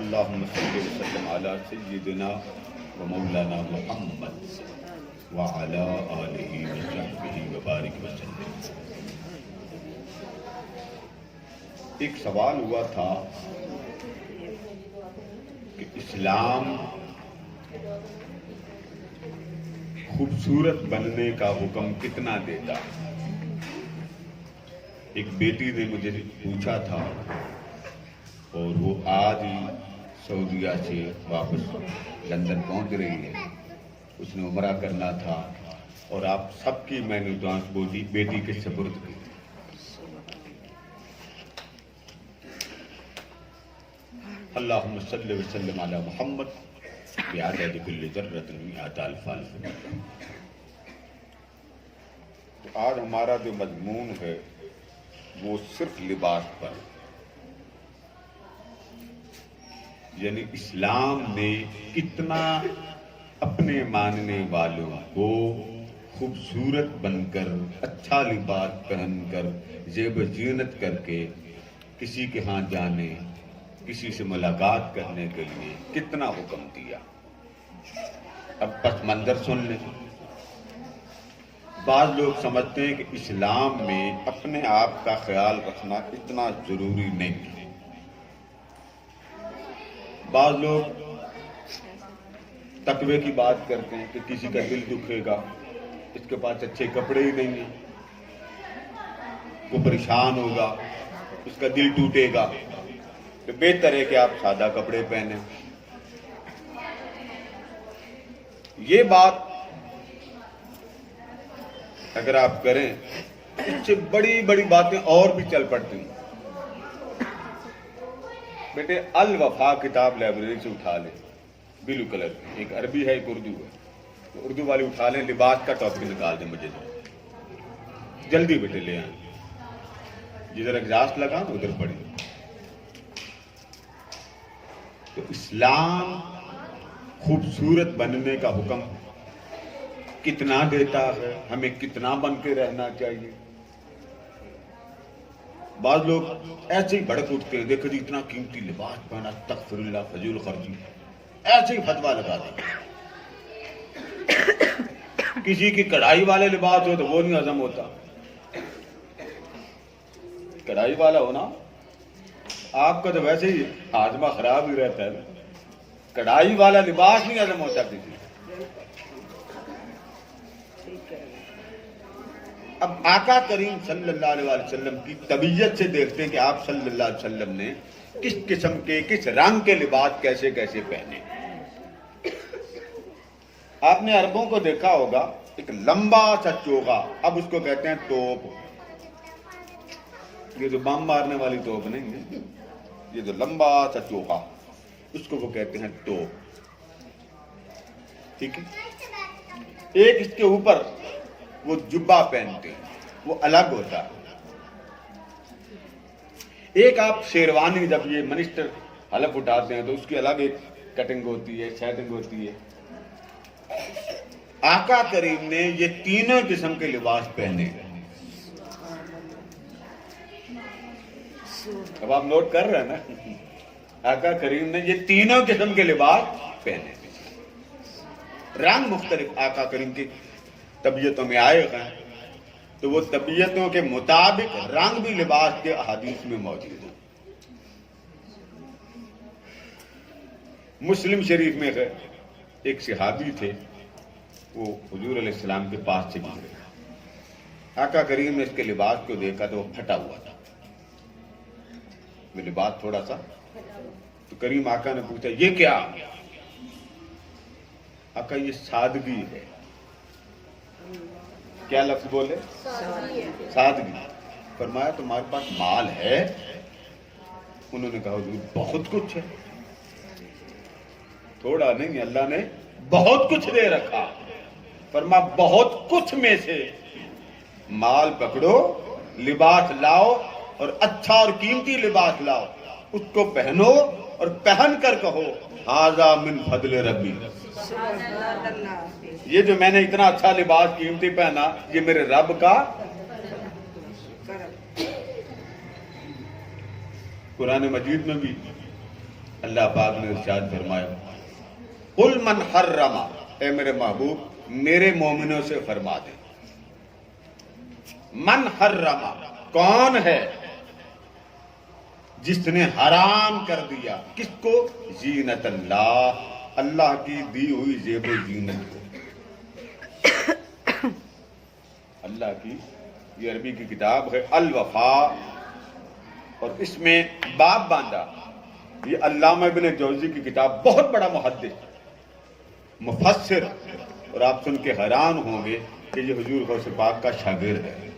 اللہم صلی وسلم علی سیدنا و مولانا محمد وعلی آلہ وصحبہ وبارک وسلم۔ ایک سوال ہوا تھا کہ اسلام خوبصورت بننے کا حکم کتنا دیتا؟ ایک بیٹی نے مجھے پوچھا تھا اور وہ آج ہی سعودیہ سے واپس لندن پہنچ رہی ہے۔ اس نے عمرہ کرنا تھا اور آپ سب کی میں نے دعا بولی بیٹی کے سپرد کی۔ اللہم صلی وسلم علی محمد بعدد کل ذرۃ مئۃ الف الف۔ تو آج ہمارا جو مضمون ہے وہ صرف لباس پر، یعنی اسلام نے کتنا اپنے ماننے والوں کو خوبصورت بن کر، اچھا لباس پہن کر، زیب و زینت کر کے کسی کے ہاں جانے، کسی سے ملاقات کرنے کے لیے کتنا حکم دیا۔ اب پس منظر سن لیں۔ بعض لوگ سمجھتے ہیں کہ اسلام میں اپنے آپ کا خیال رکھنا اتنا ضروری نہیں۔ بعض لوگ تقوی کی بات کرتے ہیں کہ کسی کا دل دکھے گا، اس کے پاس اچھے کپڑے ہی نہیں ہیں، وہ پریشان ہوگا، اس کا دل ٹوٹے گا، تو بہتر ہے کہ آپ سادہ کپڑے پہنیں۔ یہ بات اگر آپ کریں، اس سے بڑی بڑی باتیں اور بھی چل پڑتی ہیں۔ بیٹے الوفا کتاب لائبریری سے اٹھا لیں، بلو کلر کی، ایک عربی ہے ایک اردو ہے، تو اردو والی اٹھا لیں، لباس کا ٹاپک نکال دیں مجھے جلدی بیٹے لے آئیں، جدھر ایگزاسٹ لگا ادھر پڑھیں۔ تو اسلام خوبصورت بننے کا حکم کتنا دیتا ہے، ہمیں کتنا بن کے رہنا چاہیے۔ بعض لوگ ایسے ہی بھڑک اٹھتے ہیں، دیکھو جی اتنا قیمتی لباس پہنا، استغفر اللہ، فضول خرچی، ایسے ہی فتویٰ لگا دیں۔ کسی کی کڑھائی والے لباس ہو تو وہ نہیں ہضم ہوتا۔ کڑھائی والا ہونا آپ کا تو ویسے ہی ہاضمہ خراب ہی رہتا ہے، کڑھائی والا لباس نہیں ہضم ہوتا کسی۔ اب آقا کریم صلی اللہ علیہ وسلم کی طبیعت سے دیکھتے ہیں کہ آپ صلی اللہ علیہ وسلم نے کس قسم کے، کس رنگ کے لباس کیسے کیسے پہنے۔ آپ نے عربوں کو دیکھا ہوگا، ایک لمبا سا چوغا، اب اس کو کہتے ہیں توپ۔ یہ جو بم مارنے والی توپ نہیں ہے، یہ جو لمبا سا چوغا، اس کو وہ کہتے ہیں توپ، ٹھیک ہے۔ ایک اس کے اوپر وہ جبہ پہنتے ہیں، وہ الگ ہوتا ہے۔ ایک آپ شیروانی، جب یہ منسٹر حلف اٹھاتے ہیں تو اس کی الگ ایک کٹنگ ہوتی ہے، سیٹنگ ہوتی ہے۔ آقا کریم نے یہ تینوں قسم کے لباس پہنے۔ اب آپ نوٹ کر رہے ہیں نا، آقا کریم نے یہ تینوں قسم کے لباس پہنے۔ رنگ مختلف آقا کریم کی طبیعتوں میں آئے ہیں، تو وہ طبیعتوں کے مطابق رنگ بھی لباس کے احادیث میں موجود ہیں۔ مسلم شریف میں ایک صحابی تھے، وہ حضور علیہ السلام کے پاس سے گزرے، آقا کریم نے اس کے لباس کو دیکھا تو وہ پھٹا ہوا تھا، وہ لباس تھوڑا سا، تو کریم آقا نے پوچھا یہ کیا؟ آقا یہ سادگی ہے۔ کیا لفظ بولے؟ سادگی۔ فرمایا تمہارے پاس مال ہے؟ انہوں نے کہا حضور بہت کچھ ہے۔ تھوڑا نہیں، اللہ نے بہت کچھ دے رکھا۔ فرمایا بہت کچھ میں سے مال پکڑو، لباس لاؤ، اور اچھا اور قیمتی لباس لاؤ، اس کو پہنو اور پہن کر کہو ھذا من فضل ربی، یہ جو میں نے اتنا اچھا لباس قیمتی پہنا یہ میرے رب کا۔ قرآن مجید میں بھی اللہ پاک نے ارشاد فرمایا قل من حرم، اے میرے محبوب میرے مومنوں سے فرما دے، من حرم، کون ہے جس نے حرام کر دیا، کس کو؟ زینت اللہ، اللہ کی دی ہوئی زیب و زینت کو۔ اللہ کی، یہ عربی کی کتاب ہے الوفا، اور اس میں باب باندھا، یہ علامہ ابن جوزی کی کتاب، بہت بڑا محدث مفسر، اور آپ سن کے حیران ہوں گے کہ یہ حضور غوث پاک کا شاگرد ہے۔